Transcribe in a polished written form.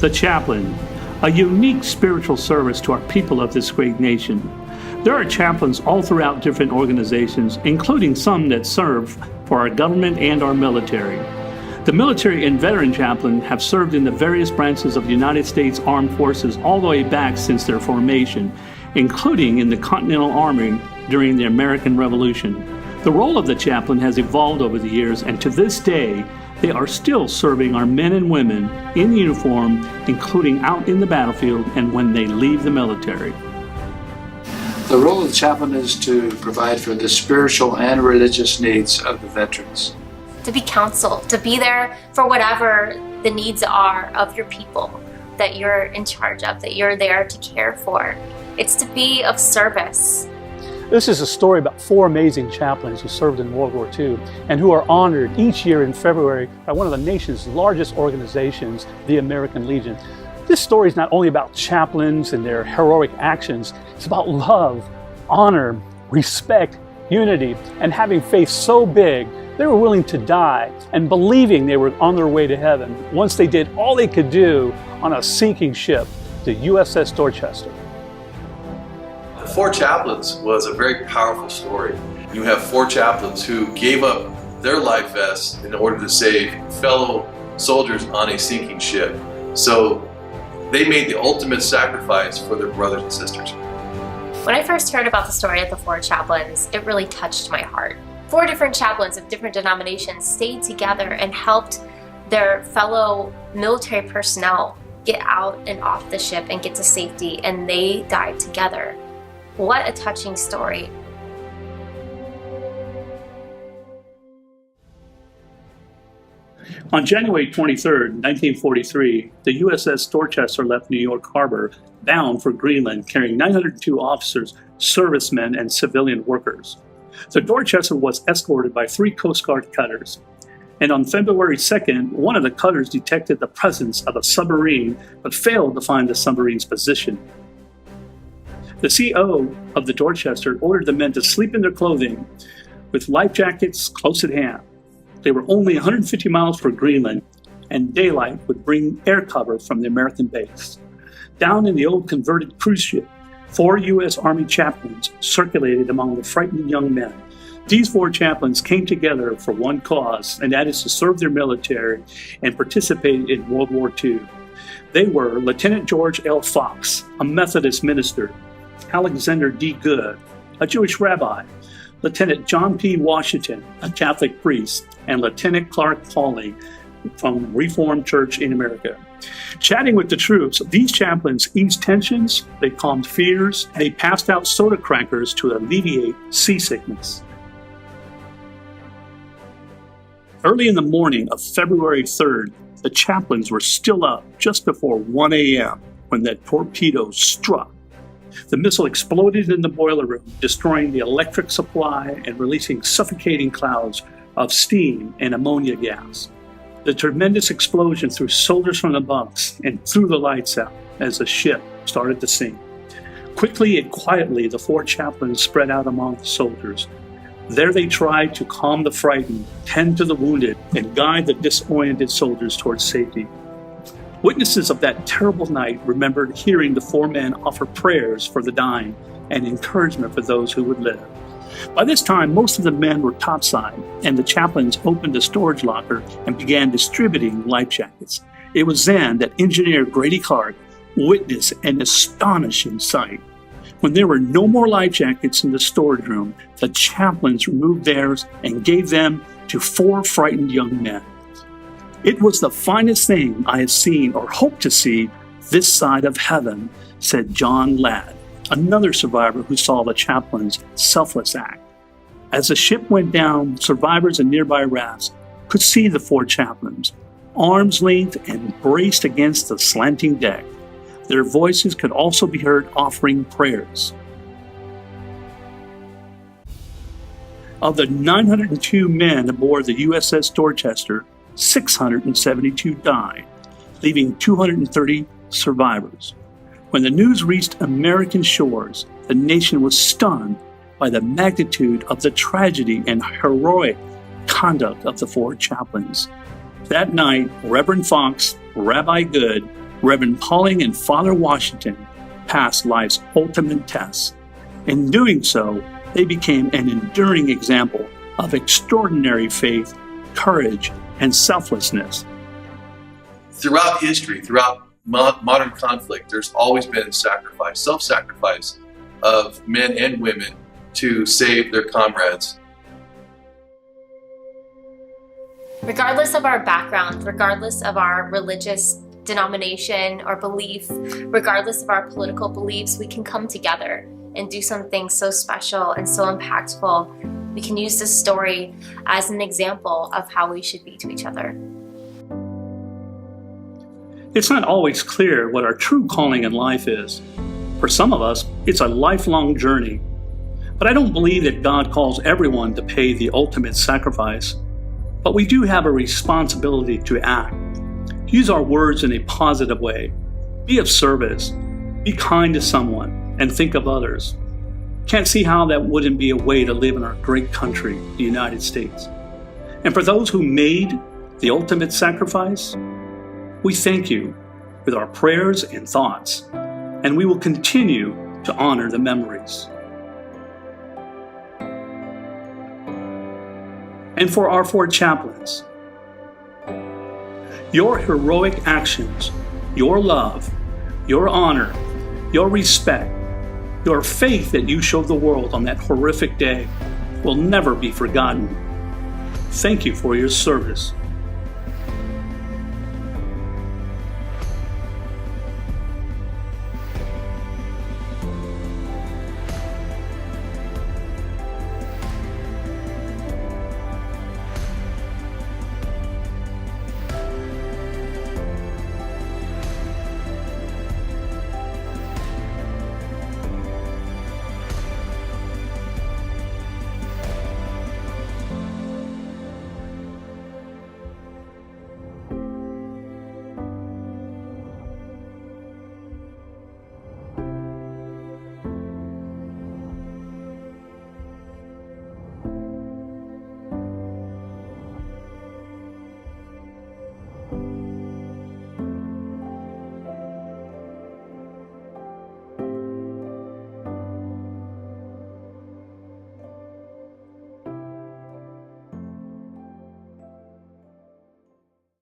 The Chaplain, a unique spiritual service to our people of this great nation. There are chaplains all throughout different organizations, including some that serve for our government and our military. The military and veteran chaplain have served in the various branches of the United States Armed Forces all the way back since their formation, including in the Continental Army during the American Revolution. The role of the chaplain has evolved over the years, and to this day, they are still serving our men and women in uniform, including out in the battlefield and when they leave the military. The role of the chaplain is to provide for the spiritual and religious needs of the veterans. To be counsel, to be there for whatever the needs are of your people that you're in charge of, that you're there to care for. It's to be of service. This is a story about 4 amazing chaplains who served in World War II and who are honored each year in February by one of the nation's largest organizations, the American Legion. This story is not only about chaplains and their heroic actions, it's about love, honor, respect, unity, and having faith so big they were willing to die and believing they were on their way to heaven once they did all they could do on a sinking ship, the USS Dorchester. The 4 Chaplains was a very powerful story. You have 4 chaplains who gave up their life vests in order to save fellow soldiers on a sinking ship. So they made the ultimate sacrifice for their brothers and sisters. When I first heard about the story of the 4 chaplains, it really touched my heart. 4 different chaplains of different denominations stayed together and helped their fellow military personnel get out and off the ship and get to safety, and they died together. What a touching story. On January 23, 1943, the USS Dorchester left New York Harbor bound for Greenland, carrying 902 officers, servicemen, and civilian workers. The Dorchester was escorted by 3 Coast Guard cutters. And on February 2nd, one of the cutters detected the presence of a submarine, but failed to find the submarine's position. The CO of the Dorchester ordered the men to sleep in their clothing with life jackets close at hand. They were only 150 miles from Greenland, and daylight would bring air cover from the American base. Down in the old converted cruise ship, 4 U.S. Army chaplains circulated among the frightened young men. These 4 chaplains came together for one cause, and that is to serve their military and participate in World War II. They were Lieutenant George L. Fox, a Methodist minister, Alexander D. Good, a Jewish rabbi, Lieutenant John P. Washington, a Catholic priest, and Lieutenant Clark Pauley from Reformed Church in America. Chatting with the troops, these chaplains eased tensions, they calmed fears, and they passed out soda crackers to alleviate seasickness. Early in the morning of February 3rd, the chaplains were still up just before 1 a.m. when that torpedo struck. The missile exploded in the boiler room, destroying the electric supply and releasing suffocating clouds of steam and ammonia gas. The tremendous explosion threw soldiers from the bunks and threw the lights out as the ship started to sink. Quickly and quietly, the 4 chaplains spread out among the soldiers. There they tried to calm the frightened, tend to the wounded, and guide the disoriented soldiers towards safety. Witnesses of that terrible night remembered hearing the 4 men offer prayers for the dying and encouragement for those who would live. By this time, most of the men were topside, and the chaplains opened a storage locker and began distributing life jackets. It was then that Engineer Grady Clark witnessed an astonishing sight. When there were no more life jackets in the storage room, the chaplains removed theirs and gave them to 4 frightened young men. "It was the finest thing I had seen or hoped to see this side of heaven," said John Ladd, another survivor who saw the chaplain's selfless act. As the ship went down, survivors in nearby rafts could see the 4 chaplains, arms length and braced against the slanting deck. Their voices could also be heard offering prayers. Of the 902 men aboard the USS Dorchester, 672 died, leaving 230 survivors. When the news reached American shores, the nation was stunned by the magnitude of the tragedy and heroic conduct of the 4 chaplains. That night, Reverend Fox, Rabbi Good, Reverend Pauling and Father Washington passed life's ultimate tests. In doing so, they became an enduring example of extraordinary faith, courage, and selflessness. Throughout history, throughout modern conflict, there's always been sacrifice, self-sacrifice of men and women to save their comrades. Regardless of our background, regardless of our religious denomination or belief, regardless of our political beliefs, we can come together and do something so special and so impactful. We can use this story as an example of how we should be to each other. It's not always clear what our true calling in life is. For some of us, it's a lifelong journey. But I don't believe that God calls everyone to pay the ultimate sacrifice. But we do have a responsibility to act. Use our words in a positive way. Be of service. Be kind to someone and think of others. Can't see how that wouldn't be a way to live in our great country, the United States. And for those who made the ultimate sacrifice, we thank you with our prayers and thoughts, and we will continue to honor the memories. And for our 4 chaplains, your heroic actions, your love, your honor, your respect, your faith that you showed the world on that horrific day will never be forgotten. Thank you for your service.